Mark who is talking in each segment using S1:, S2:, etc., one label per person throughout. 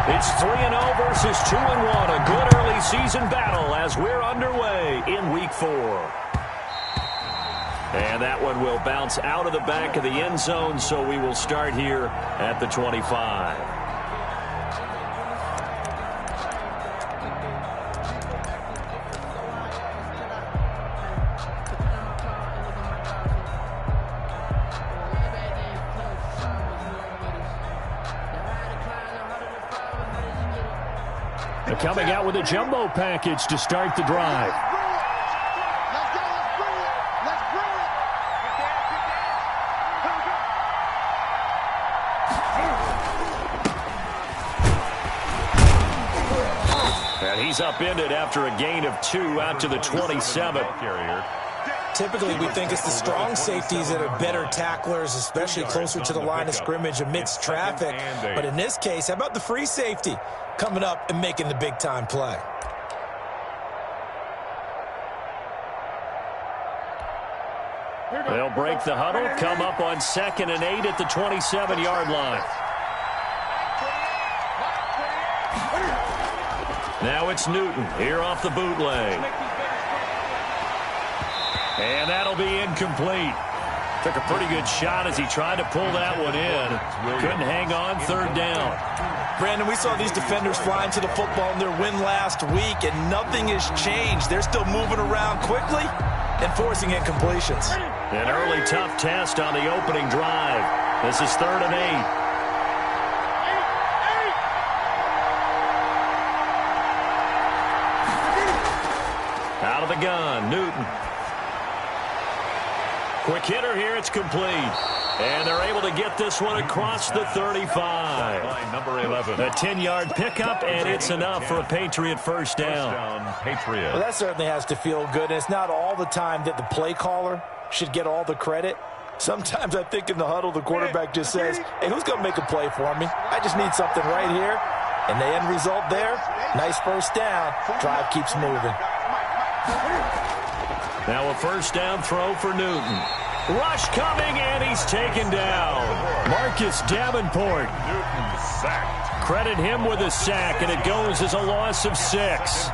S1: It's 3-0 versus 2-1. A good early season battle as we're underway in Week 4. And that one will bounce out of the back of the end zone, so we will start here at the 25. Coming out with a jumbo package to start the drive. And he's upended after a gain of 2 out to the 27.
S2: Typically, we think it's the strong safeties that are better tacklers, especially closer to the line of scrimmage amidst traffic. But in this case, how about the free safety coming up and making the big-time play?
S1: They'll break the huddle, come up on 2nd and 8 at the 27-yard line. Now it's Newton here off the bootleg. And that'll be incomplete. Took a pretty good shot as he tried to pull that one in. Couldn't hang on, 3rd down.
S2: Brandon, we saw these defenders flying to the football in their win last week, and nothing has changed. They're still moving around quickly and forcing incompletions.
S1: An early tough test on the opening drive. This is 3rd and 8. Out of the gun, Newton. Quick hitter here, it's complete. And they're able to get this one across the 35.
S3: Number 11.
S1: A 10-yard pickup, and it's enough for a Patriot first down.
S2: Well, that certainly has to feel good. And it's not all the time that the play caller should get all the credit. Sometimes I think in the huddle, the quarterback just says, hey, who's going to make a play for me? I just need something right here. And the end result there, nice first down. Drive keeps moving.
S1: Now a first down throw for Newton. Rush coming, and he's taken down. Marcus Davenport.
S3: Newton sacked.
S1: Credit him with a sack, and it goes as a loss of 6.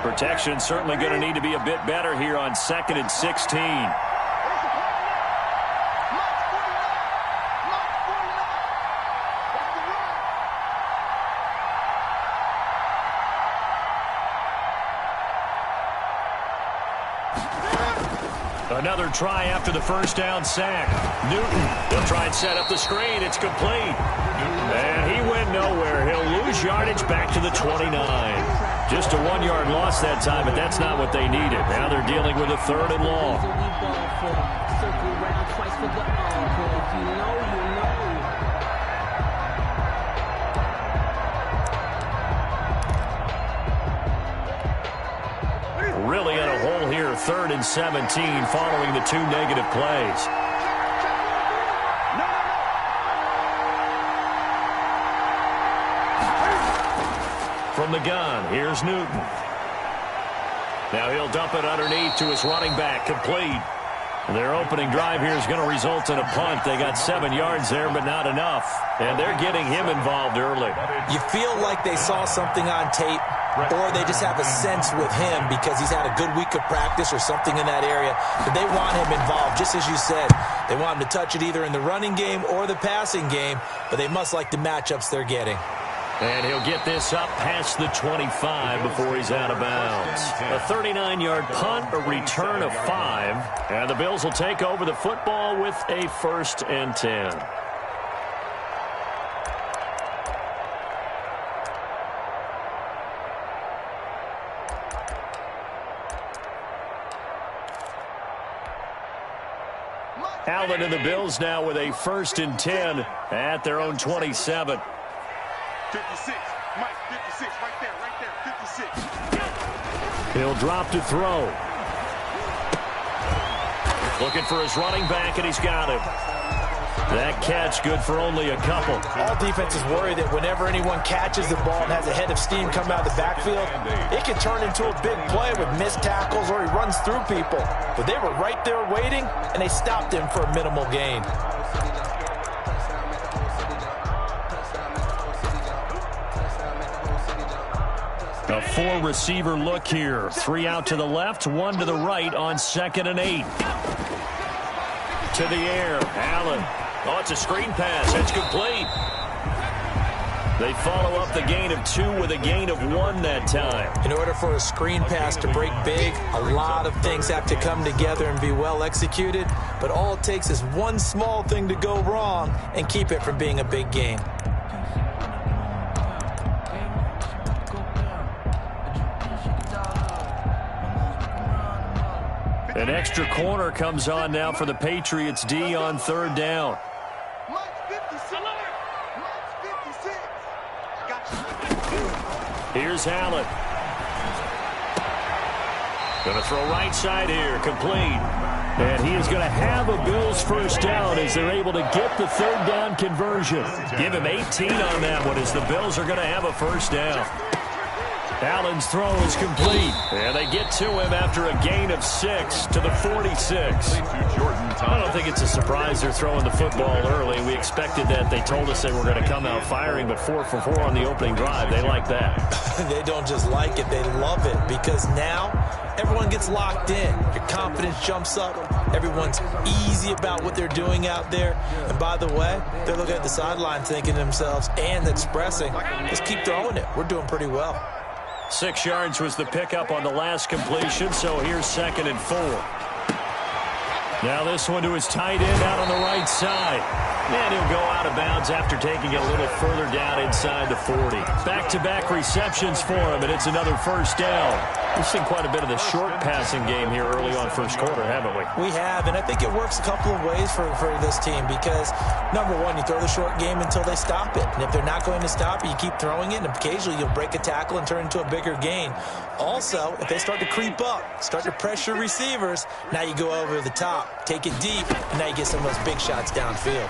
S1: Protection certainly going to need to be a bit better here on 2nd and 16. Another try after the first down sack. Newton, they'll try and set up the screen. It's complete. And he went nowhere. He'll lose yardage back to the 29. Just a 1-yard loss that time, but that's not what they needed. Now they're dealing with a 3rd and long. Really in a hole here, 3rd and 17 following the 2 negative plays. From the gun, here's Newton. Now he'll dump it underneath to his running back, complete. Their opening drive here is going to result in a punt. They got 7 yards there, but not enough. And they're getting him involved early.
S2: You feel like they saw something on tape, or they just have a sense with him because he's had a good week of practice or something in that area. But they want him involved, just as you said. They want him to touch it either in the running game or the passing game, but they must like the matchups they're getting.
S1: And he'll get this up past the 25 before he's out of bounds. A 39-yard punt, a return of 5. And the Bills will take over the football with a 1st and 10. Allen and the Bills now with a 1st and 10 at their own 27.
S3: 56, Mike, 56, right there, 56.
S1: He'll drop to throw. Looking for his running back, and he's got him. That catch good for only a couple.
S2: All defenses worry that whenever anyone catches the ball and has a head of steam come out of the backfield, it can turn into a big play with missed tackles or he runs through people. But they were right there waiting, and they stopped him for a minimal gain.
S1: A four-receiver look here. 3 out to the left, 1 to the right on 2nd and 8. To the air, Allen. Oh, it's a screen pass. It's complete. They follow up the gain of 2 with a gain of 1 that time.
S2: In order for a screen pass to break big, a lot of things have to come together and be well executed. But all it takes is one small thing to go wrong and keep it from being a big gain.
S1: An extra corner comes on now for the Patriots D on 3rd down. Here's Allen. Going to throw right side here, complete. And he is going to have a Bills first down as they're able to get the 3rd down conversion. Give him 18 on that one as the Bills are going to have a first down. Allen's throw is complete. And they get to him after a gain of 6 to the 46. I don't think it's a surprise they're throwing the football early. We expected that. They told us they were going to come out firing, but 4 for 4 on the opening drive. They like that.
S2: They don't just like it, they love it, because now everyone gets locked in. Your confidence jumps up. Everyone's easy about what they're doing out there. And by the way, they're looking at the sideline thinking to themselves and expressing, let's keep throwing it. We're doing pretty well.
S1: 6 yards was the pickup on the last completion, so here's 2nd and 4. Now this one to his tight end out on the right side. And he'll go out of bounds after taking it a little further down inside the 40. Back-to-back receptions for him, and it's another first down. We've seen quite a bit of the short passing game here early on first quarter, haven't we?
S2: We have, and I think it works a couple of ways for this team because, number one, you throw the short game until they stop it. And if they're not going to stop it, you keep throwing it, and occasionally you'll break a tackle and turn into a bigger gain. Also, if they start to creep up, start to pressure receivers, now you go over the top, take it deep, and now you get some of those big shots downfield.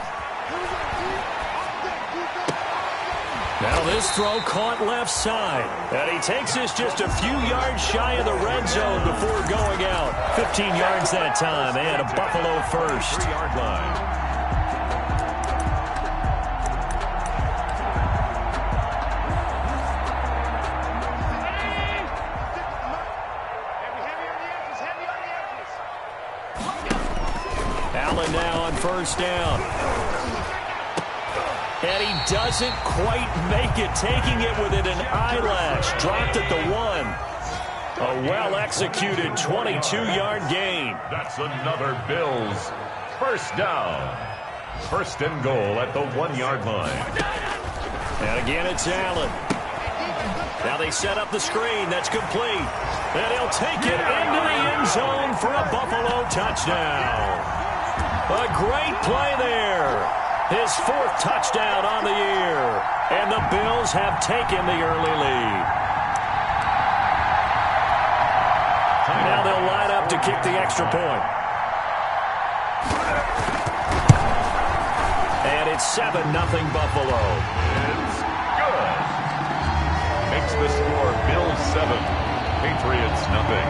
S1: Now this throw caught left side. And he takes this just a few yards shy of the red zone before going out. 15 yards that time, and a Buffalo first. 3-yard line. Allen now on first down. And he doesn't quite make it, taking it within an eyelash. Dropped at the 1. A well-executed 22-yard gain.
S4: That's another Bills first down. First and goal at the 1-yard line.
S1: And again, it's Allen. Now they set up the screen. That's complete. And he'll take it into the end zone for a Buffalo touchdown. A great play there. His 4th touchdown on the year. And the Bills have taken the early lead. Now they'll line up to kick the extra point. And it's 7-0 Buffalo.
S4: It's good. Makes the score Bills 7, Patriots nothing.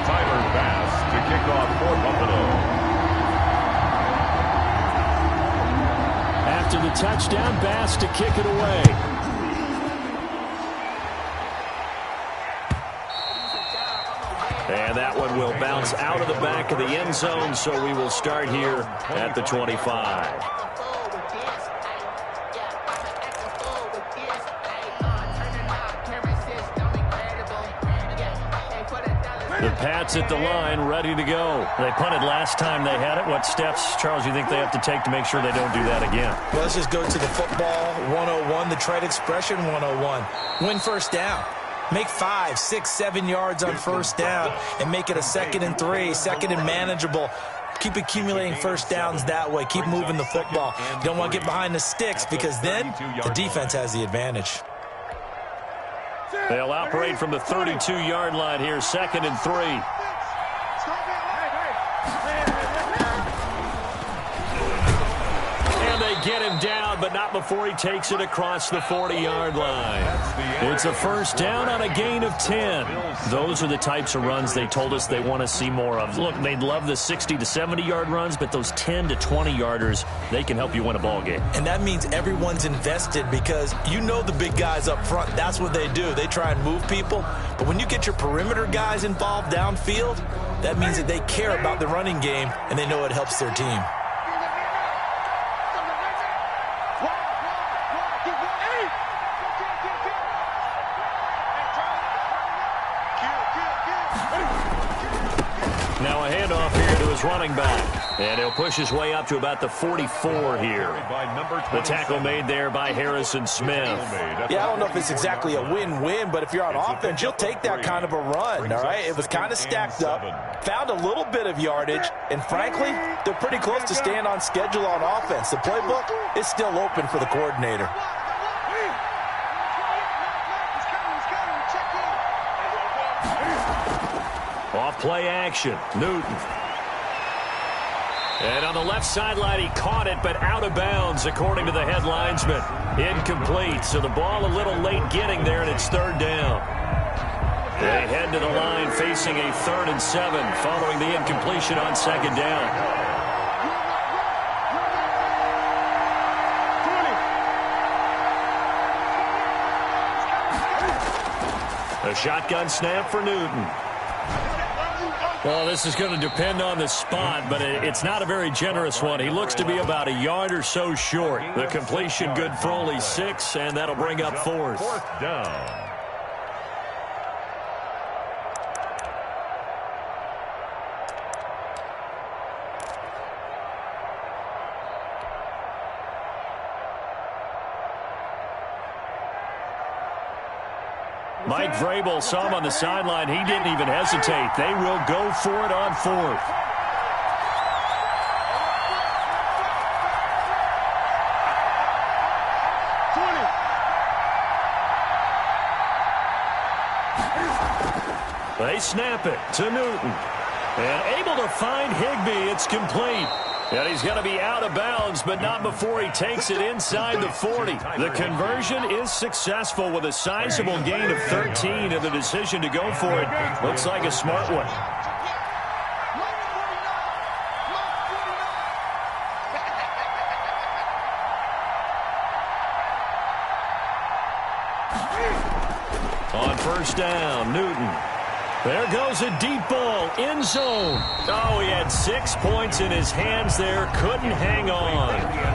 S4: Tyler Bass to kick off for Buffalo.
S1: After the touchdown, Bass to kick it away. And that one will bounce out of the back of the end zone, so we will start here at the 25. The Pats at the line, ready to go. They punted last time they had it. What steps, Charles, you think they have to take to make sure they don't do that again?
S2: Well, let's just go to the football 101, the trade expression 101. Win first down. Make 5, 6, 7 yards on first down and make it a 2nd and 3, 2nd and manageable. Keep accumulating first downs that way. Keep moving the football. You don't want to get behind the sticks because then the defense has the advantage.
S1: They'll operate from the 32-yard line here, 2nd and 3. down, but not before he takes it across the 40-yard line. It's a first down on a gain of 10. Those are the types of runs they told us they want to see more of. Look, they'd love the 60 to 70-yard runs, but those 10 to 20-yarders, they can help you win a ball game.
S2: And that means everyone's invested because you know the big guys up front, that's what they do. They try and move people. But when you get your perimeter guys involved downfield, that means that they care about the running game and they know it helps their team.
S1: Now a handoff here to his running back. And he'll push his way up to about the 44 here. The tackle made there by Harrison Smith.
S2: Yeah, I don't know if it's exactly a win-win, but if you're on offense, you'll take that kind of a run, all right? It was kind of stacked up, found a little bit of yardage, and frankly, they're pretty close to staying on schedule on offense. The playbook is still open for the coordinator.
S1: Off play action, Newton. And on the left sideline, he caught it, but out of bounds, according to the head linesman. Incomplete, so the ball a little late getting there, and it's third down. They head to the line facing a 3rd and 7 following the incompletion on second down. A shotgun snap for Newton. Well, this is going to depend on the spot, but it's not a very generous one. He looks to be about a yard or so short. The completion good for only 6, and that'll bring up 4th.
S4: 4th down.
S1: Mike Vrabel saw him on the sideline. He didn't even hesitate. They will go for it on 4th. They snap it to Newton. And able to find Higbee. It's complete. And he's going to be out of bounds, but not before he takes it inside the 40. The conversion is successful with a sizable gain of 13, and the decision to go for it looks like a smart one. On first down, Newton. There goes a deep ball, end zone. Oh, he had 6 points in his hands there, couldn't hang on.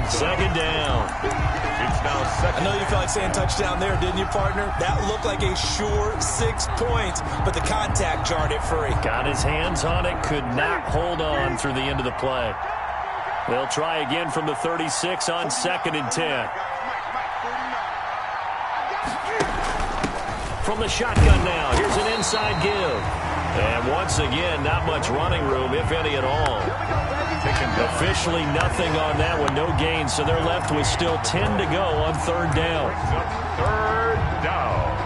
S1: Second down.
S4: It's now second.
S2: I know you felt like saying touchdown there, didn't you, partner? That looked like a sure 6 points, but the contact jarred it free.
S1: Got his hands on it, could not hold on through the end of the play. They'll try again from the 36 on 2nd and 10. From the shotgun now, here's an inside give. And once again, not much running room, if any at all. Officially nothing on that one, no gain, so they're left with still 10 to go on 3rd down.
S4: 3rd down.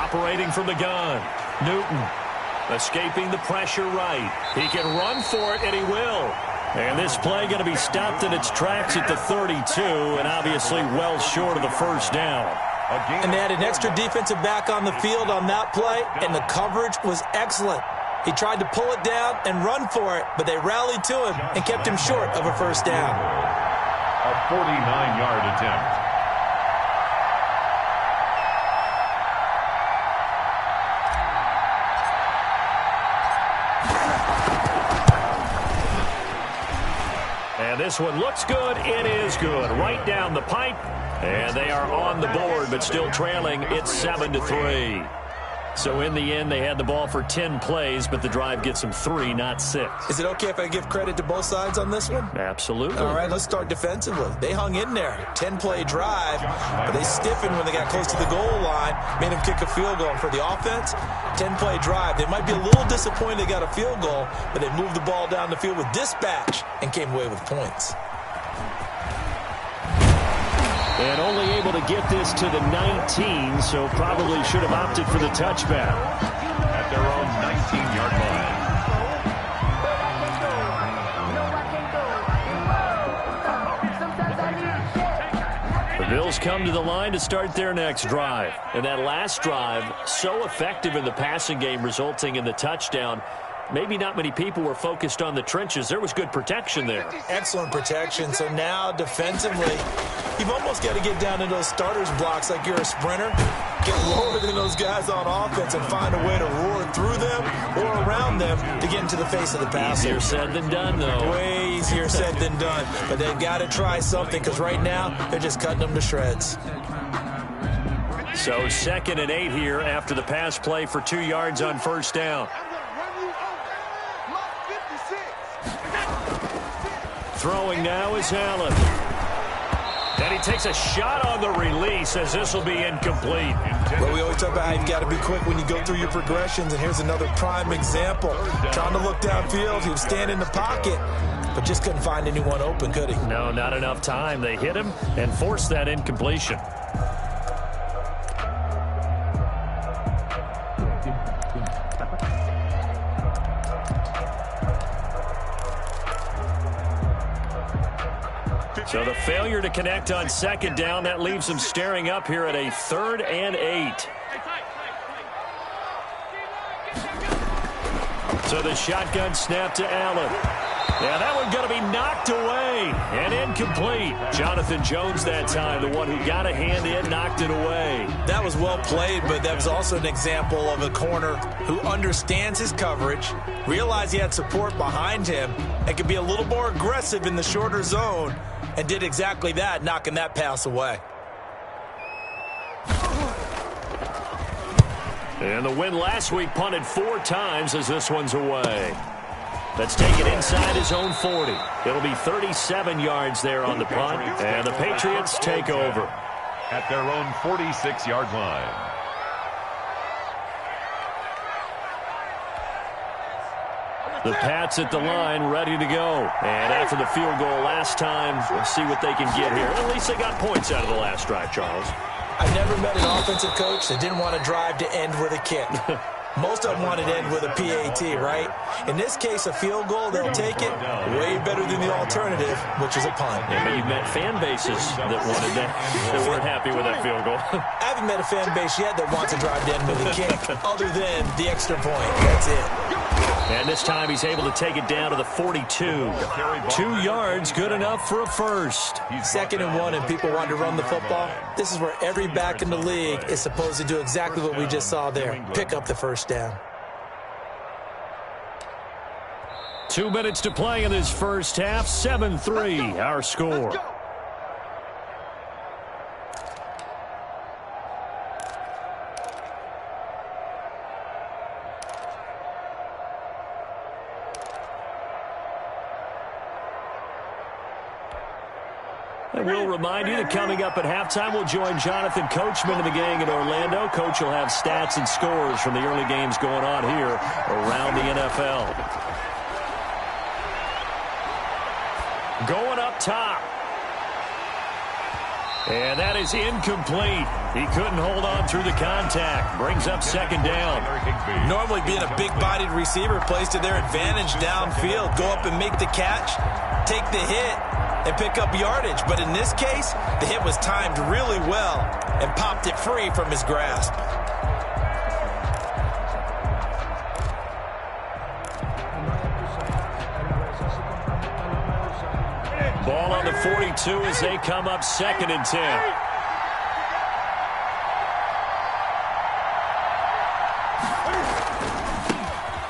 S1: Operating from the gun, Newton escaping the pressure right. He can run for it, and he will. And this play going to be stopped in its tracks at the 32, and obviously well short of the first down.
S2: And they had an extra defensive back on the field on that play, and the coverage was excellent. He tried to pull it down and run for it, but they rallied to him and kept him short of a first down.
S4: A 49-yard attempt.
S1: And this one looks good. It is good. Right down the pipe. And they are on the board, but still trailing. It's 7-3. So in the end, they had the ball for 10 plays, but the drive gets them 3, not 6.
S2: Is it okay if I give credit to both sides on this one?
S1: Absolutely.
S2: All right, let's start defensively. They hung in there. 10-play drive, but they stiffened when they got close to the goal line, made them kick a field goal. And for the offense, 10-play drive. They might be a little disappointed they got a field goal, but they moved the ball down the field with dispatch and came away with points.
S1: And only able to get this to the 19, so probably should have opted for the touchback.
S4: At their own 19-yard line.
S1: The Bills come to the line to start their next drive. And that last drive, so effective in the passing game, resulting in the touchdown. Maybe not many people were focused on the trenches. There was good protection there.
S2: Excellent protection. So now defensively, you've almost got to get down into those starters blocks like you're a sprinter. Get lower than those guys on offense and find a way to roar through them or around them to get into the face of the passer.
S1: Easier said than done, though.
S2: Way easier said than done. But they've got to try something because right now they're just cutting them to shreds.
S1: So 2nd and 8 here after the pass play for 2 yards on first down. Throwing now is Allen. And he takes a shot on the release as this will be incomplete.
S2: Well, we always talk about how you've got to be quick when you go through your progressions, and here's another prime example. Trying to look downfield, he was standing in the pocket, but just couldn't find anyone open, could he?
S1: No, not enough time. They hit him and forced that incompletion. So the failure to connect on 2nd down, that leaves them staring up here at a 3rd and 8. So the shotgun snap to Allen. Yeah, that one going to be knocked away and incomplete. Jonathan Jones that time, the one who got a hand in, knocked it away.
S2: That was well played, but that was also an example of a corner who understands his coverage, realized he had support behind him, and could be a little more aggressive in the shorter zone, and did exactly that, knocking that pass away.
S1: And the win last week punted 4 times as this one's away. Let's take it inside his own 40. It'll be 37 yards there on the punt, and the Patriots take over.
S4: At their own 46-yard line.
S1: The Pats at the line, ready to go. And after the field goal last time, we'll see what they can get here. At least they got points out of the last drive, Charles.
S2: I never met an offensive coach that didn't want a drive to end with a kick. Most of them want it to end with a PAT, right? In this case, a field goal, they'll take it way better than the alternative, which is a punt.
S1: Yeah, but you've met fan bases that wanted that weren't happy with that field goal.
S2: I haven't met a fan base yet that wants a drive to end with a kick, other than the extra point. That's it.
S1: And this time he's able to take it down to the 42. 2 yards, good enough for a first.
S2: 2nd and 1, and people want to run the football. This is where every back in the league is supposed to do exactly what we just saw there. Pick up the first down.
S1: 2 minutes to play in this first half. 7-3, our score. And we'll remind you that coming up at halftime, we'll join Jonathan Coachman and the gang in Orlando. Coach will have stats and scores from the early games going on here around the NFL. Going up top. And that is incomplete. He couldn't hold on through the contact. Brings up 2nd down.
S2: Normally being a big-bodied receiver plays to their advantage downfield. Go up and make the catch, take the hit, and pick up yardage. But in this case, the hit was timed really well and popped it free from his grasp.
S1: Ball on the 42 as they come up 2nd and 10.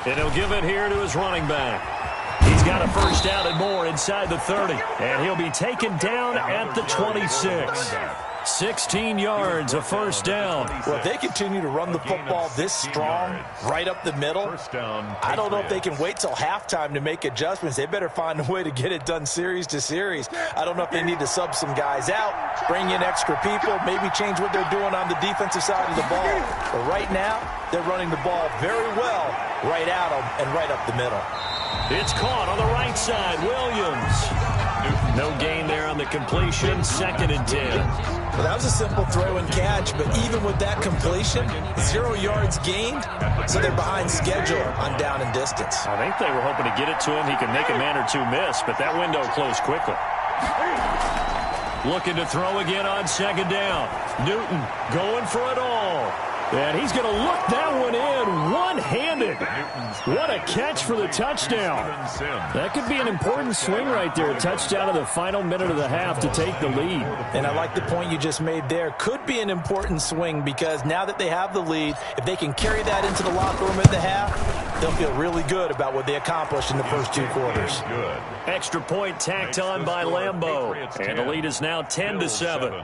S1: And he'll give it here to his running back. He's got a first down and more inside the 30. And he'll be taken down at the 26. 16 yards, a first down.
S2: Well, if they continue to run the football this strong, right up the middle, I don't know if they can wait till halftime to make adjustments. They better find a way to get it done series to series. I don't know if they need to sub some guys out, bring in extra people, maybe change what they're doing on the defensive side of the ball. But right now, they're running the ball very well right at them and right up the middle.
S1: It's caught on the right side. Williams. No gain there on the completion. 2nd and 10.
S2: Well, that was a simple throw and catch, but even with that completion, 0 yards gained, so they're behind schedule on down and distance.
S1: I think they were hoping to get it to him. He could make a man or two miss, but that window closed quickly. Looking to throw again on 2nd down. Newton going for it all. And he's going to look that one in one-handed. What a catch for the touchdown. That could be an important swing right there. A touchdown in the final minute of the half to take the lead.
S2: And I like the point you just made there. Could be an important swing because now that they have the lead, if they can carry that into the locker room at the half, they'll feel really good about what they accomplished in the first 2 quarters.
S1: Extra point tacked on by Lambeau. And the lead is now 10-7.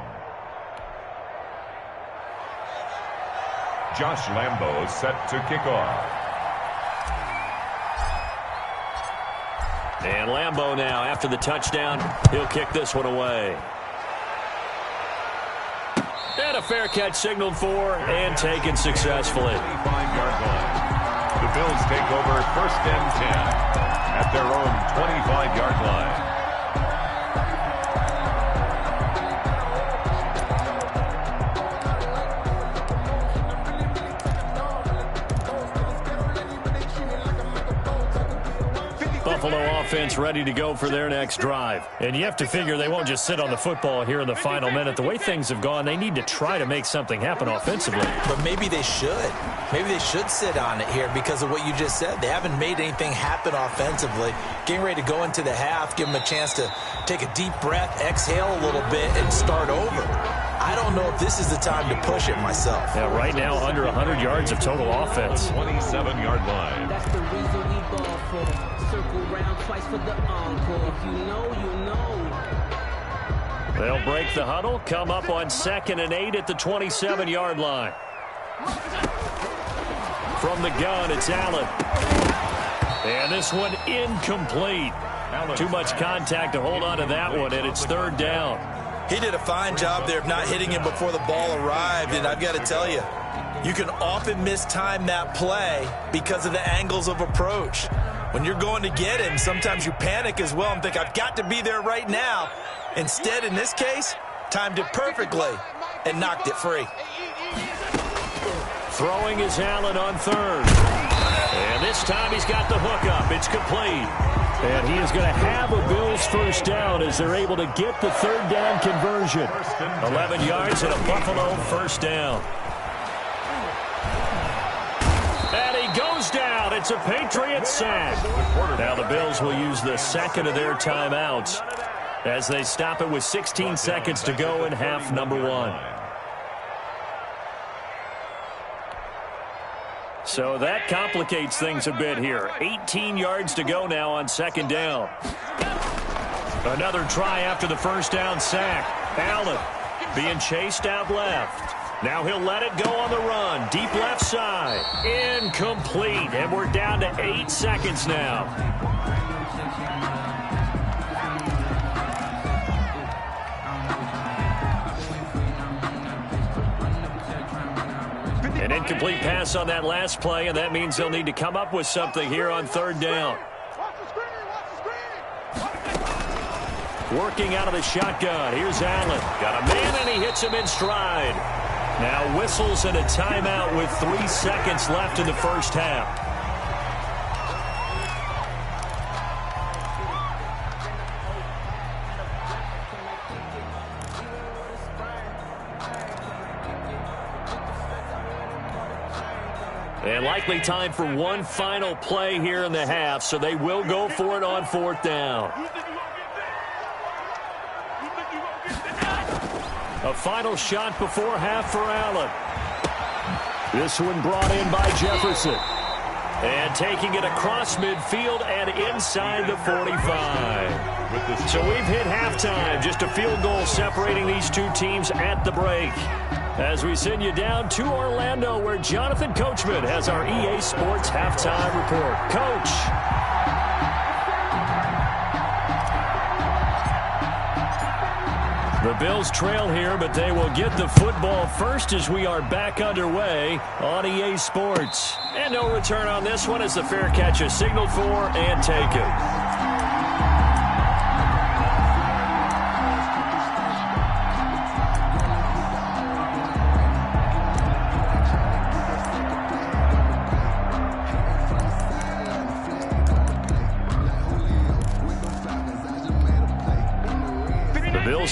S4: Josh Lambeau set to kick off.
S1: And Lambeau now, after the touchdown, he'll kick this one away. And a fair catch signaled for and taken successfully.
S4: 25-yard line. The Bills take over 1st and 10 at their own 25-yard line.
S1: Buffalo offense ready to go for their next drive. And you have to figure they won't just sit on the football here in the final minute. The way things have gone, they need to try to make something happen offensively.
S2: But maybe they should. Maybe they should sit on it here because of what you just said. They haven't made anything happen offensively. Getting ready to go into the half, give them a chance to take a deep breath, exhale a little bit, and start over. I don't know if this is the time to push it myself.
S1: Yeah, right now under 100 yards of total offense.
S4: 27-yard line.
S5: That's the reason we ball for. Circle round twice for the encore. If you know, you know.
S1: They'll break the huddle, come up on 2nd and 8 at the 27-yard line. From the gun, it's Allen. And this one incomplete. Too much contact to hold on to that one, and it's 3rd down.
S2: He did a fine job there of not hitting him before the ball arrived, and I've got to tell you, you can often mistime that play because of the angles of approach. When you're going to get him, sometimes you panic as well and think, I've got to be there right now. Instead, in this case, timed it perfectly and knocked it free.
S1: Throwing is Allen on 3rd. And this time he's got the hook up. It's complete. And he is going to have a Bills 1st down as they're able to get the 3rd down conversion. 11 yards and a Buffalo 1st down. And he goes down. It's a Patriot sack. Now the Bills will use the 2nd of their timeouts as they stop it with 16 seconds to go in half number 1. So that complicates things a bit here. 18 yards to go now on 2nd down. Another try after the 1st down sack. Allen being chased out left. Now he'll let it go on the run. Deep left side. Incomplete. And we're down to 8 seconds now. An incomplete pass on that last play, and that means they'll need to come up with something here on 3rd down. Working out of the shotgun. Here's Allen. Got a man, and he hits him in stride. Now whistles and a timeout with 3 seconds left in the 1st half. And likely time for one final play here in the half, so they will go for it on 4th down. A final shot before half for Allen. This one brought in by Jefferson. And taking it across midfield and inside the 45.
S4: with this.
S1: So we've hit halftime. Just a field goal separating these two teams at the break. As we send you down to Orlando, where Jonathan Coachman has our EA Sports halftime report. Coach. The Bills trail here, but they will get the football first as we are back underway on EA Sports. And no return on this one as the fair catch is signaled for and taken.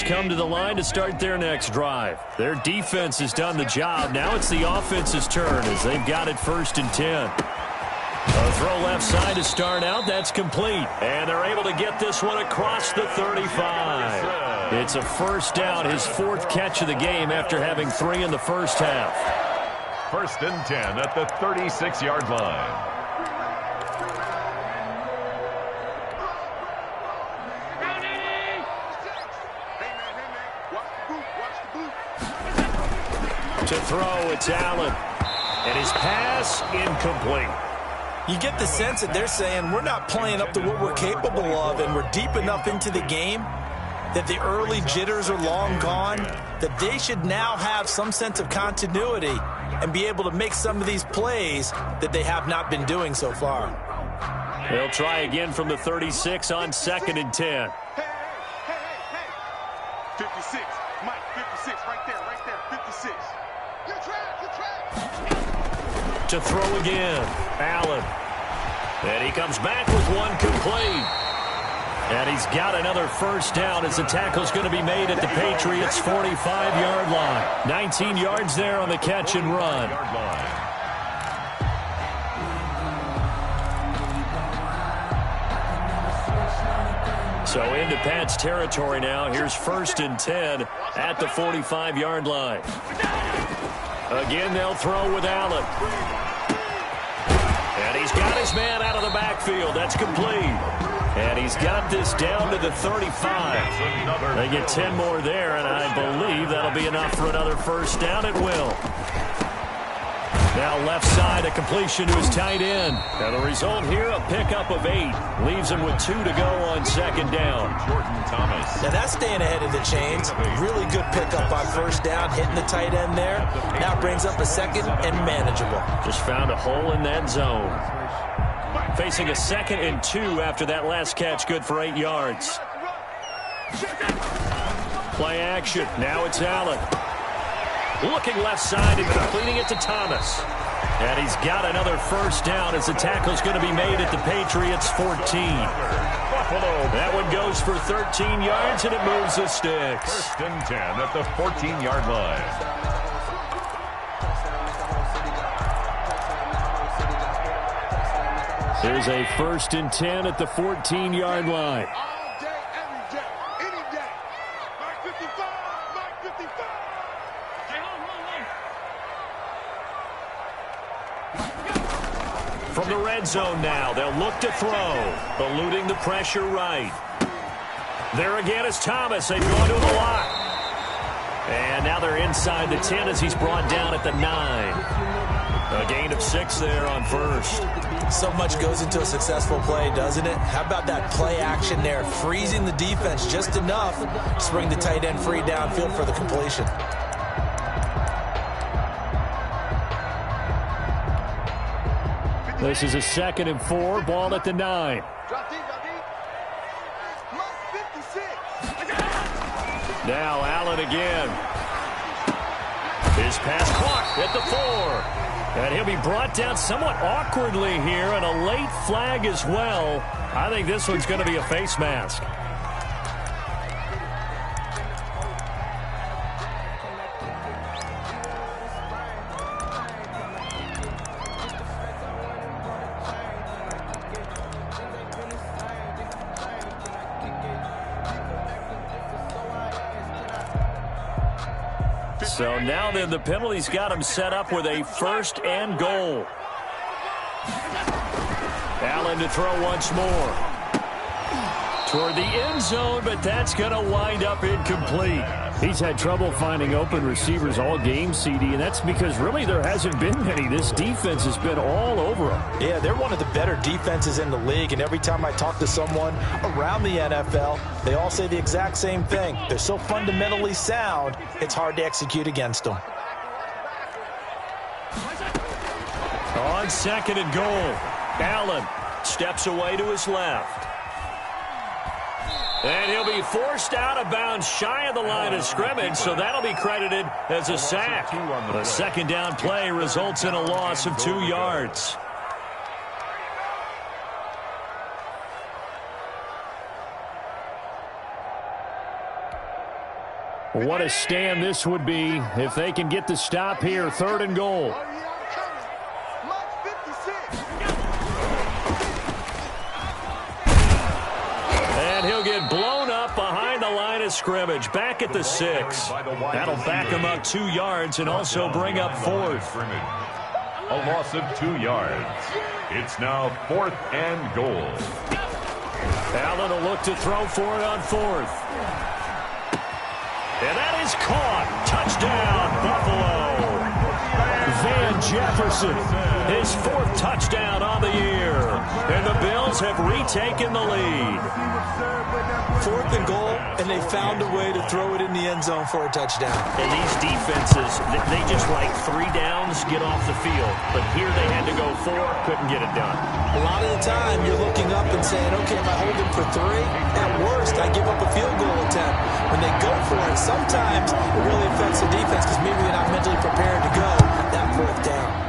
S1: Come to the line to start their next drive. Their defense has done the job. Now it's the offense's turn as they've got it 1st and 10. A throw left side to start out. That's complete. And they're able to get this one across the 35. It's a first down, his 4th catch of the game after having 3 in the first half.
S4: 1st and 10 at the 36-yard line.
S1: To throw, it's Allen. And his pass incomplete.
S2: You get the sense that they're saying we're not playing up to what we're capable of, and we're deep enough into the game that the early jitters are long gone, that they should now have some sense of continuity and be able to make some of these plays that they have not been doing so far.
S1: They'll try again from the 36 on 2nd and 10.
S3: Hey. 56. Mike, 56. Right there. 56. You're trapped.
S1: To throw again, Allen. And he comes back with one complete. And he's got another first down as the tackle's going to be made at the Patriots' 45-yard line. 19 yards there on the catch and run. So into Pat's territory now. Here's 1st and 10 at the 45-yard line. Again, they'll throw with Allen. And he's got his man out of the backfield. That's complete. And he's got this down to the 35. They get 10 more there, and I believe that'll be enough for another first down. It will. Now left side, a completion to his tight end. And the result here, a pickup of 8. Leaves him with 2 to go on 2nd down.
S4: Jordan Thomas.
S2: Now that's staying ahead of the chains. Really good pickup on first down, hitting the tight end there. Now brings up a 2nd and manageable.
S1: Just found a hole in that zone. Facing a 2nd and 2 after that last catch, good for 8 yards. Play action. Now it's Allen. Looking left side and completing it to Thomas. And he's got another first down as the tackle's going to be made at the Patriots' 14. That one goes for 13 yards, and it moves the sticks.
S4: 1st and 10 at the 14-yard line.
S1: There's a 1st and 10 at the 14-yard line.
S3: All day, every day, any day. Mike 55.
S1: From the red zone now, they'll look to throw. Eluding the pressure right. There again is Thomas. They've gone to the lock. And now they're inside the 10 as he's brought down at the 9. A gain of 6 there on 1st.
S2: So much goes into a successful play, doesn't it? How about that play action there? Freezing the defense just enough to bring the tight end free downfield for the completion.
S1: This is a 2nd and 4, ball at the 9. Now Allen again. His pass caught at the 4. And he'll be brought down somewhat awkwardly here, and a late flag as well. I think this one's going to be a face mask. So now then the penalty's got him set up with a 1st and goal. Allen to throw once more. toward the end zone, but that's going to wind up incomplete.
S6: He's had trouble finding open receivers all game, CD, and that's because really there hasn't been many. This defense has been all over him.
S2: Yeah, they're one of the better defenses in the league, and every time I talk to someone around the NFL, they all say the exact same thing. They're so fundamentally sound, it's hard to execute against them.
S1: On 2nd and goal, Allen steps away to his left. And he'll be forced out of bounds shy of the line of scrimmage, so that'll be credited as a sack. The 2nd down play results in a loss of 2 yards.
S6: What a stand this would be if they can get the stop here. 3rd and goal.
S1: He'll get blown up behind the line of scrimmage, back at the 6. That'll back him up 2 yards and also bring up 4th.
S4: A loss of 2 yards. It's now 4th and goal.
S1: Allen will look to throw for it on 4th. And that is caught. Touchdown, Buffalo. Van Jefferson, his 4th touchdown on the year. And the Bills have retaken the lead.
S2: 4th and goal, and they found a way to throw it in the end zone for a touchdown.
S1: And these defenses, they just like 3 downs, get off the field. But here they had to go 4, couldn't get it done.
S2: A lot of the time, you're looking up and saying, okay, if I hold them for 3, at worst, I give up a field goal attempt. When they go for it, sometimes it really affects the defense because maybe they're not mentally prepared to go that 4th down.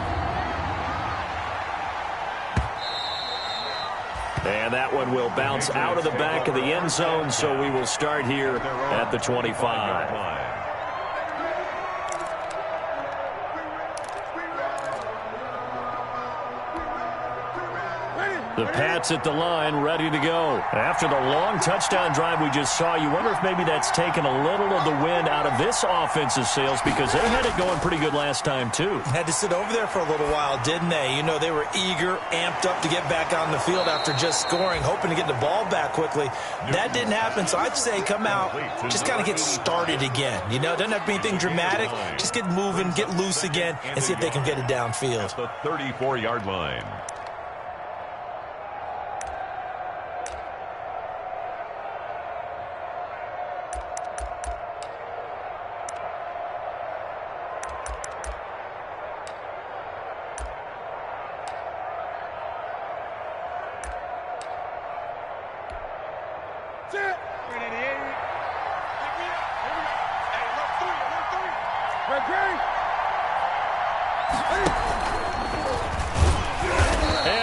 S1: And that one will bounce out of the back of the end zone, so we will start here at the 25. The Pats at the line, ready to go. After the long touchdown drive we just saw, you wonder if maybe that's taken a little of the wind out of this offensive sails because they had it going pretty good last time, too.
S2: Had to sit over there for a little while, didn't they? You know, they were eager, amped up to get back on the field after just scoring, hoping to get the ball back quickly. That didn't happen, so I'd say come out, just kind of get started again. You know, it doesn't have to be anything dramatic. Just get moving, get loose again, and see if they can get it downfield.
S4: The 34-yard line.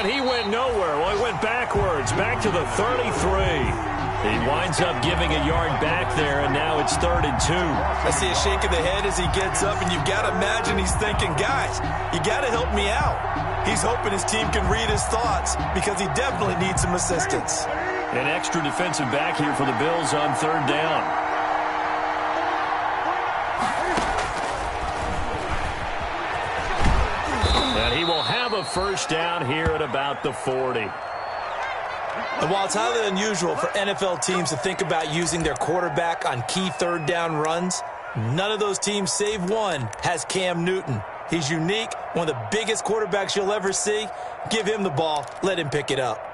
S1: And he went nowhere. Well, he went backwards, back to the 33. He winds up giving a yard back there, and now it's 3rd and 2.
S2: I see a shake of the head as he gets up, and you've got to imagine he's thinking, guys, you got to help me out. He's hoping his team can read his thoughts because he definitely needs some assistance.
S1: An extra defensive back here for the Bills on 3rd down. And he will have a 1st down here at about the 40.
S2: And while it's highly unusual for NFL teams to think about using their quarterback on key 3rd down runs, none of those teams, save one, has Cam Newton. He's unique, one of the biggest quarterbacks you'll ever see. Give him the ball, let him pick it up.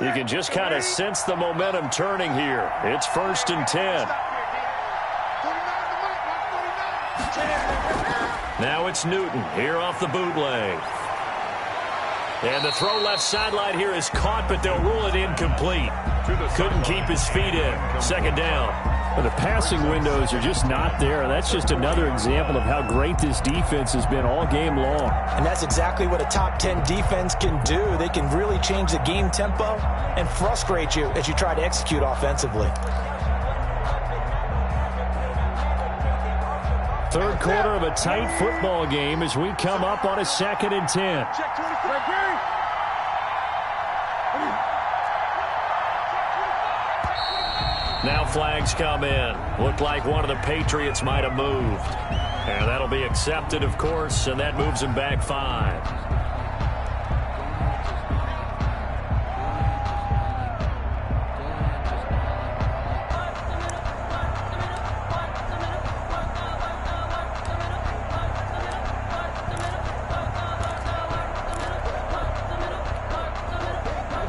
S1: You can just kind of sense the momentum turning here. It's 1st and 10. Now it's Newton here off the bootleg. And the throw left sideline here is caught, but they'll rule it incomplete. Couldn't keep his feet in. 2nd down.
S6: Well, the passing windows are just not there. That's just another example of how great this defense has been all game long.
S2: And that's exactly what a top 10 defense can do. They can really change the game tempo and frustrate you as you try to execute offensively.
S6: 3rd quarter of a tight football game as we come up on a 2nd and 10.
S1: Now flags come in. Looked like one of the Patriots might have moved. And that'll be accepted, of course, and that moves him back 5.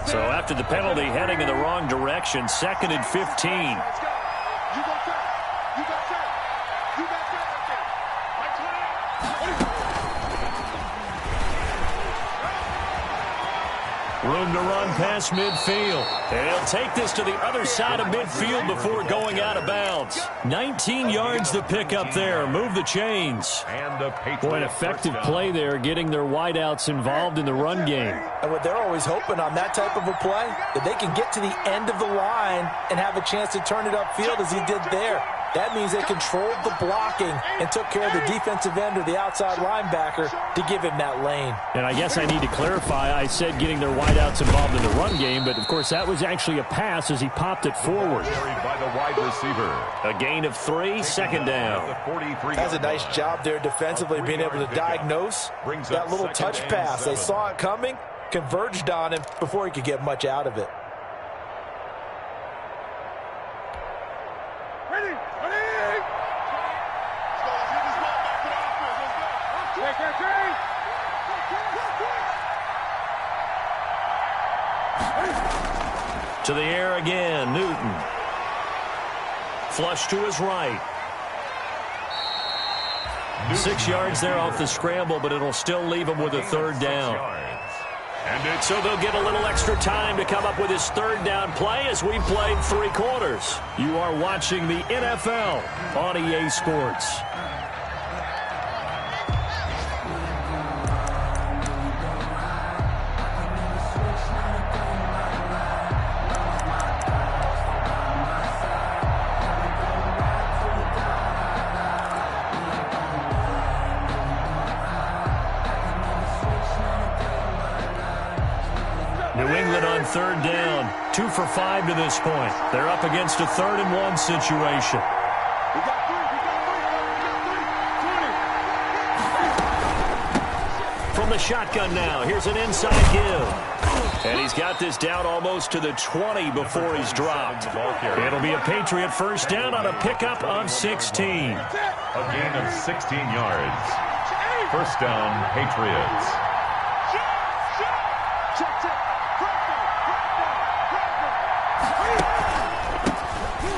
S1: So after the penalty, heading in the wrong direction, 2nd and 15. Room to run past midfield. And he'll take this to the other side of midfield before going out of bounds. 19 yards to pick up there. Move the chains.
S4: And a
S6: Boy, an effective play there, getting their wideouts involved in the run game.
S2: And what they're always hoping on that type of a play, that they can get to the end of the line and have a chance to turn it upfield as he did there. That means they controlled the blocking and took care of the defensive end or the outside linebacker to give him that lane.
S6: And I guess I need to clarify, I said getting their wideouts involved in the run game, but of course that was actually a pass as he popped it forward.
S4: Carried by the wide receiver.
S1: A gain of 3, 2nd down.
S2: That's a nice job there defensively, being able to diagnose that little touch pass. They saw it coming, converged on him before he could get much out of it.
S1: To the air again, Newton. Flush to his right. 6 yards there off the scramble, but it'll still leave him with a 3rd down. And so they'll get a little extra time to come up with his 3rd down play as we've played 3 quarters. You are watching the NFL on EA Sports. New England on 3rd down, 2 for 5 to this point. They're up against a 3rd and 1 situation. From the shotgun now, here's an inside give. And he's got this down almost to the 20 before he's dropped. It'll be a Patriot 1st down on a pickup of 16.
S4: A gain of 16 yards. 1st down, Patriots.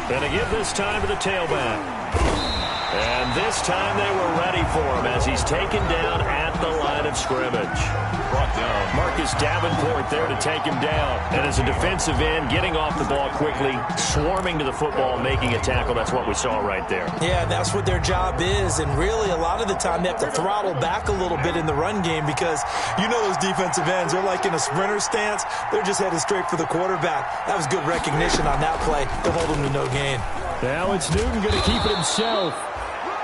S1: Going to give this time to the tailback. And this time they were ready for him as he's taken down at the line of scrimmage. Brought down. Marcus Davenport there to take him down. And as a defensive end, getting off the ball quickly, swarming to the football, making a tackle. That's what we saw right there.
S2: Yeah, that's what their job is. And really, a lot of the time, they have to throttle back a little bit in the run game because you know those defensive ends, they're like in a sprinter stance. They're just headed straight for the quarterback. That was good recognition on that play. They'll hold him to no gain.
S6: Now it's Newton going to keep it himself.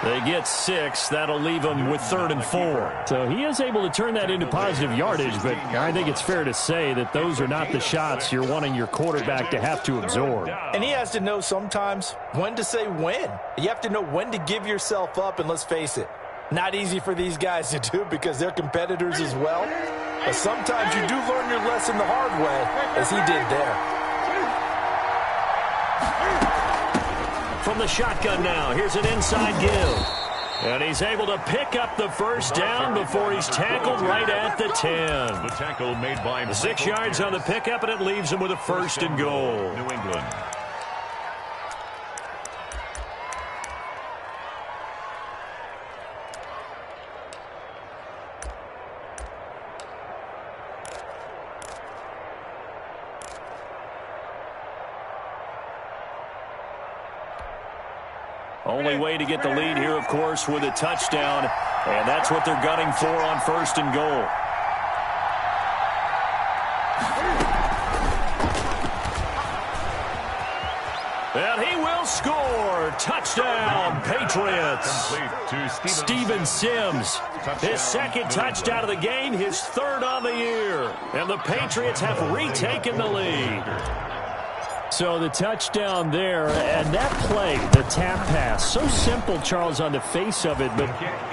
S1: They get 6. That'll leave them with 3rd and 4.
S6: So he is able to turn that into positive yardage, but I think it's fair to say that those are not the shots you're wanting your quarterback to have to absorb.
S2: And he has to know sometimes when to say when. You have to know when to give yourself up, and let's face it, not easy for these guys to do because they're competitors as well. But sometimes you do learn your lesson the hard way, as he did there.
S1: From the shotgun now, here's an inside give. And he's able to pick up the 1st down before he's tackled right at the 10.
S4: The tackle made by
S1: 6 yards on the pickup, and it leaves him with a 1st and goal.
S4: New England.
S1: Only way to get the lead here, of course, with a touchdown. And that's what they're gunning for on 1st and goal. And he will score. Touchdown, Patriots. Steven Sims, his 2nd touchdown of the game, his 3rd on the year. And the Patriots have retaken the lead.
S6: So the touchdown there, and that play, the tap pass, so simple, Charles, on the face of it, but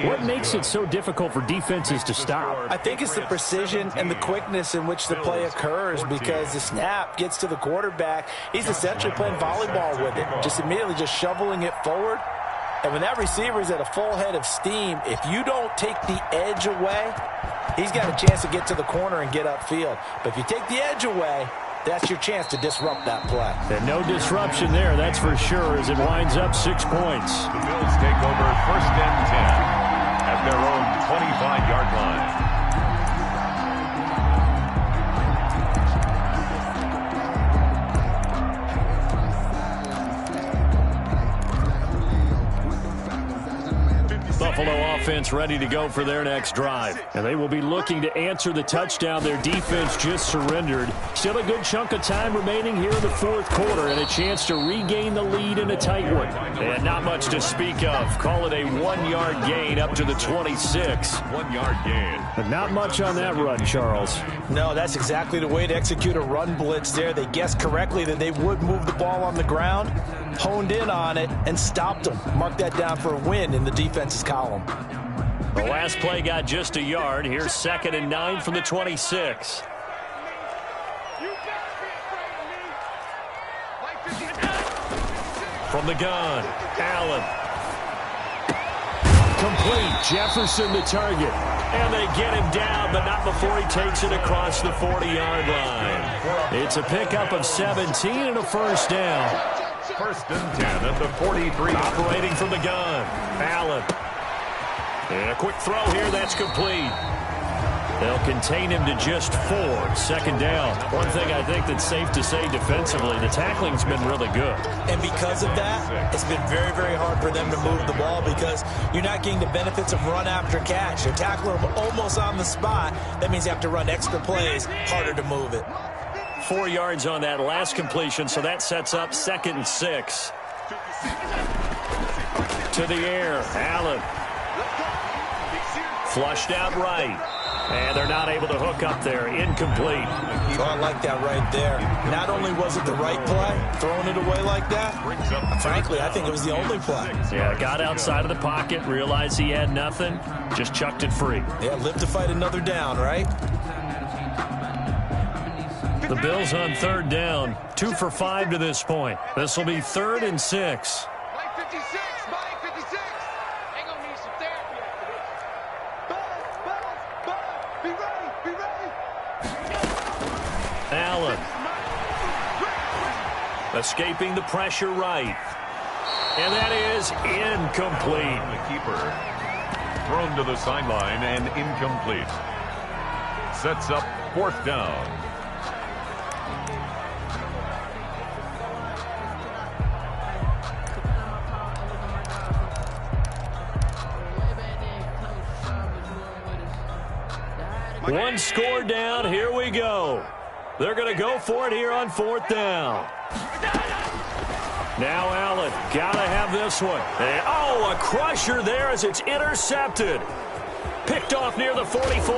S6: what makes it so difficult for defenses to stop?
S2: I think it's the precision and the quickness in which the play occurs, because the snap gets to the quarterback. He's essentially playing volleyball with it, just immediately just shoveling it forward. And when that receiver is at a full head of steam, if you don't take the edge away, he's got a chance to get to the corner and get upfield. But if you take the edge away, that's your chance to disrupt that play.
S6: And no disruption there, that's for sure, as it winds up 6 points.
S4: The Bills take over 1st and 10 at their own 25-yard line.
S6: Buffalo offense ready to go for their next drive. And they will be looking to answer the touchdown their defense just surrendered. Still a good chunk of time remaining here in the 4th quarter and a chance to regain the lead in a tight one. And not much to speak of. Call it a 1-yard gain up to the 26.
S4: 1-yard gain.
S6: But not much on that run, Charles.
S2: No, that's exactly the way to execute a run blitz there. They guessed correctly that they would move the ball on the ground, honed in on it, and stopped them. Mark that down for a win in the defense's column.
S6: The last play got just a yard. Here's 2nd and 9 from the 26. From the gun, Allen. Complete. Jefferson the target. And they get him down, but not before he takes it across the 40-yard line. It's a pickup of 17 and a 1st down.
S4: 1st and 10 at the 43.
S6: Operating from the gun, Allen. And a quick throw here, that's complete. They'll contain him to just 4. 2nd down. One thing I think that's safe to say defensively, the tackling's been really good.
S2: And because of that, it's been very, very hard for them to move the ball because you're not getting the benefits of run after catch. You're tackling them almost on the spot. That means you have to run extra plays, harder to move it.
S6: 4 yards on that last completion, so that sets up 2nd and 6. To the air, Allen. Flushed out right. And they're not able to hook up there. Incomplete.
S2: So I like that right there. Not only was it the right play, throwing it away like that, frankly, I think it was the only play.
S6: Yeah, got outside of the pocket, realized he had nothing, just chucked it free.
S2: Yeah, live to fight another down, right?
S6: The Bills on 3rd down, 2 for 5 to this point. This will be 3rd and 6.
S3: Mike 56, Mike 56. Ain't gonna need some therapy after this. Be ready.
S6: Allen. Escaping the pressure right. And that is incomplete.
S4: The keeper thrown to the sideline and incomplete. Sets up 4th down.
S6: One score down. Here we go. They're going to go for it here on 4th down. Now Allen. Got to have this one. And, a crusher there as it's intercepted. Picked off near the 44.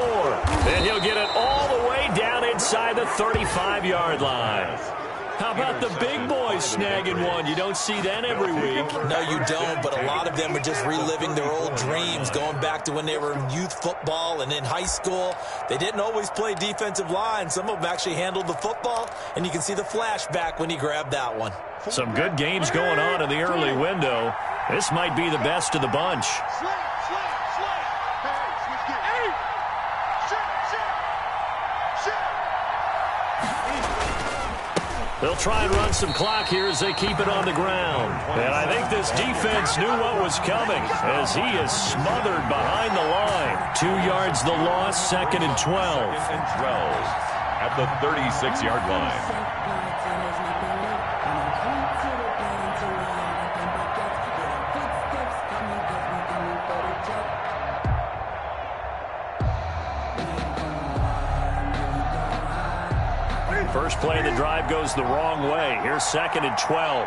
S6: And he'll get it all the way down inside the 35-yard line. How about the big boys snagging one? You don't see that every week.
S2: No, you don't, but a lot of them are just reliving their old dreams, going back to when they were in youth football and in high school. They didn't always play defensive line. Some of them actually handled the football, and you can see the flashback when he grabbed that one.
S6: Some good games going on in the early window. This might be the best of the bunch. They'll try and run some clock here as they keep it on the ground. And I think this defense knew what was coming as he is smothered behind the line. 2 yards the loss, 2nd and 12.
S4: At the 36-yard line.
S6: First play of the drive goes the wrong way. Here's 2nd and 12.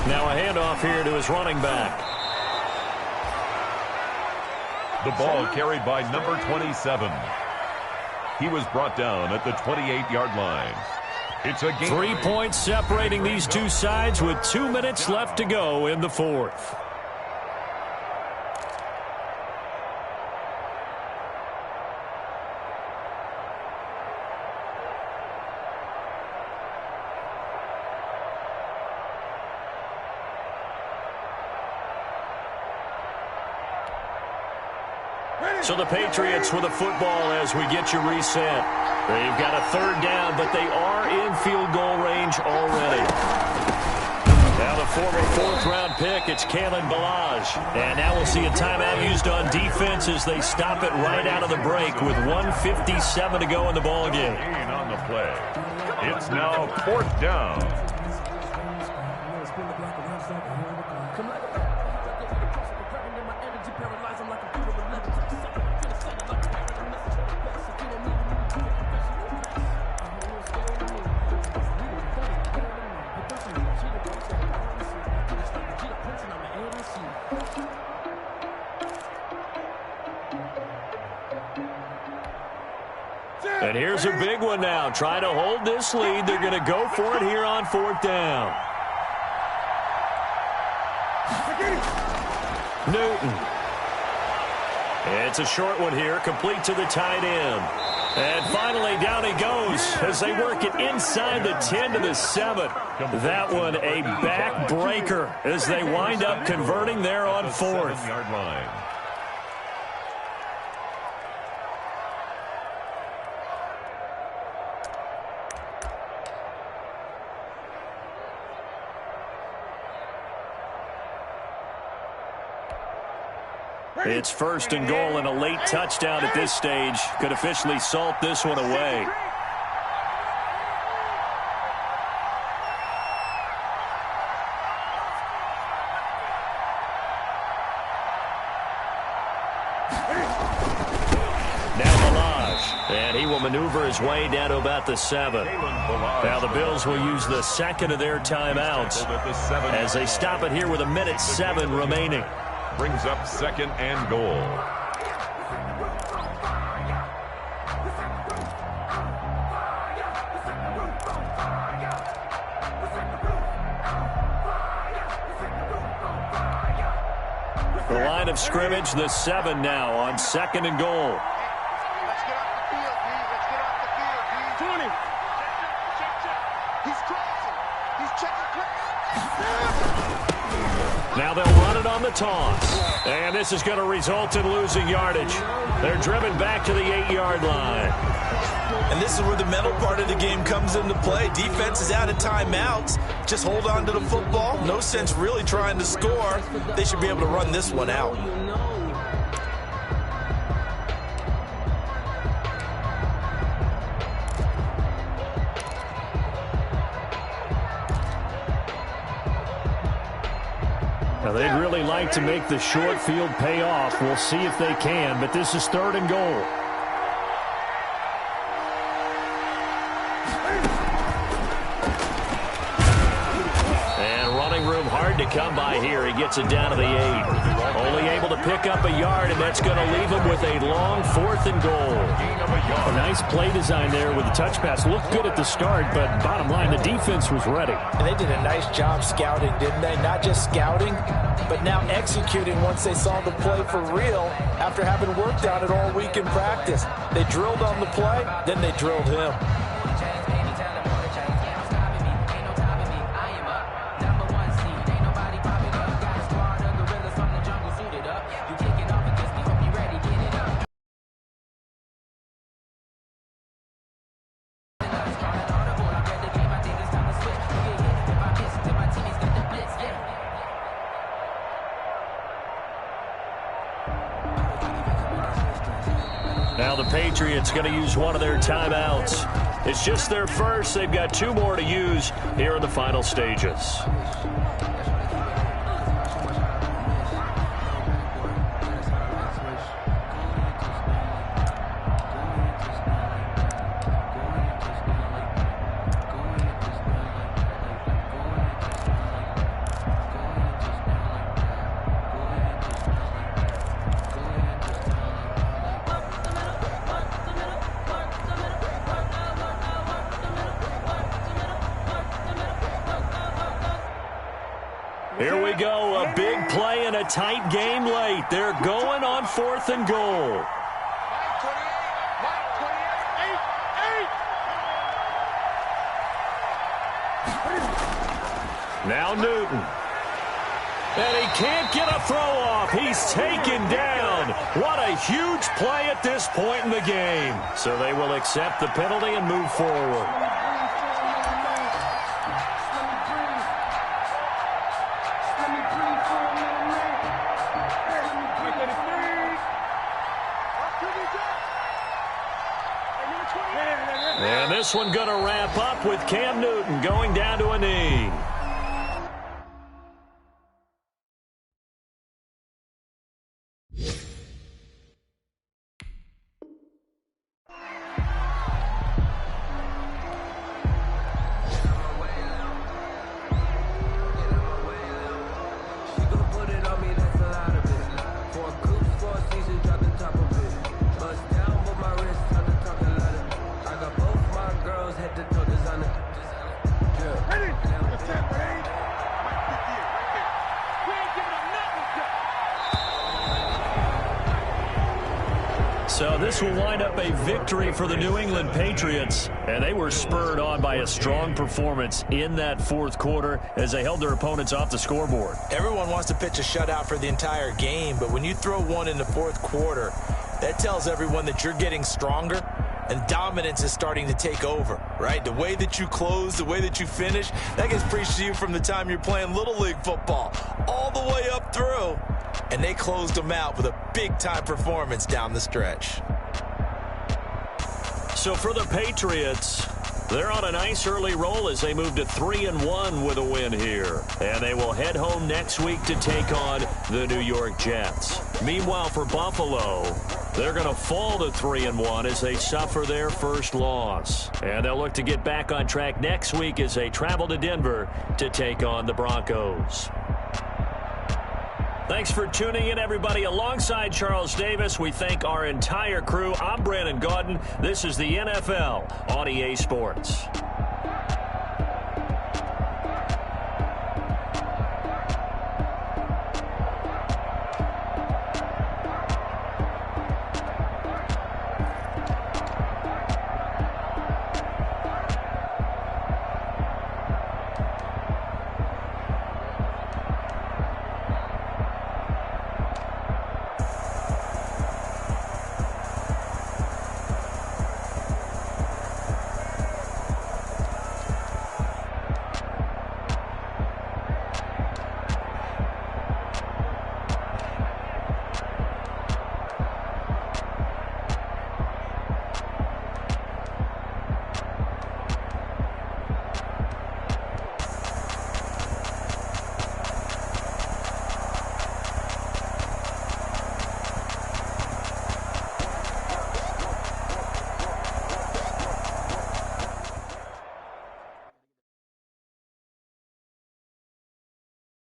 S1: Now a handoff here to his running back.
S4: The ball carried by number 27. He was brought down at the 28-yard line. It's a game.
S1: 3 points separating these two sides with 2 minutes left to go in the fourth. So the Patriots with a football as we get you reset. They've got a third down, but they are in field goal range already. Now the former fourth-round pick, it's Kalen Ballage. And now we'll see a timeout used on defense as they stop it right out of the break with 1:57 to go in the ballgame.
S4: On the play. It's now fourth down.
S1: And here's a big one now. Trying to hold this lead. They're going to go for it here on fourth down. Newton. It's a short one here, complete to the tight end. And finally, down he goes as they work it inside the 10 to the 7. That one a backbreaker as they wind up converting there on fourth.
S4: 7-yard line.
S1: It's first and goal, and a late touchdown at this stage could officially salt this one away. Now Ballage, and he will maneuver his way down to about the 7. Now the Bills will use the second of their timeouts as they stop it here with 1:07 remaining.
S4: Brings up second and goal.
S1: The line of scrimmage, the 7 now on second and goal.
S3: Let's get off the field, D. Let's get off the field, D. 20. He's crossing. He's checking.
S1: Now they'll run it on the toss. And this is going to result in losing yardage. They're driven back to the 8-yard line.
S2: And this is where the mental part of the game comes into play. Defense is out of timeouts. Just hold on to the football. No sense really trying to score. They should be able to run this one out.
S1: Now, they'd really like to make the short field pay off. We'll see if they can, but this is third and goal. And running room hard to come by here. He gets it down to the 8. Only able to pick up a yard, and that's going to leave him with a long fourth and goal. A nice play design there with the touch pass. Looked good at the start, but bottom line, the defense was ready.
S2: And they did a nice job scouting, didn't they? Not just scouting, but now executing once they saw the play for real after having worked on it all week in practice. They drilled on the play, then they drilled him.
S1: Now the Patriots going to use one of their timeouts. It's just their first. They've got 2 more to use here in the final stages.
S6: Here we go, a big play and a tight game late. They're going on 4th and goal. Now Newton. And he can't get a throw off. He's taken down. What a huge play at this point in the game. So they will accept the penalty and move forward. And this one going to wrap up with Cam Newton going down to a knee. So this will wind up a victory for the New England Patriots, and they were spurred on by a strong performance in that 4th quarter as they held their opponents off the scoreboard.
S2: Everyone wants to pitch a shutout for the entire game, but when you throw one in the 4th quarter, that tells everyone that you're getting stronger and dominance is starting to take over, right? The way that you close, the way that you finish, that gets preached to you from the time you're playing Little League football all the way up through. And they closed them out with a big-time performance down the stretch.
S6: So for the Patriots, they're on a nice early roll as they move to 3-1 with a win here. And they will head home next week to take on the New York Jets. Meanwhile, for Buffalo, they're going to fall to 3-1 as they suffer their first loss. And they'll look to get back on track next week as they travel to Denver to take on the Broncos. Thanks for tuning in, everybody. Alongside Charles Davis, we thank our entire crew. I'm Brandon Gaudin. This is the NFL on EA Sports.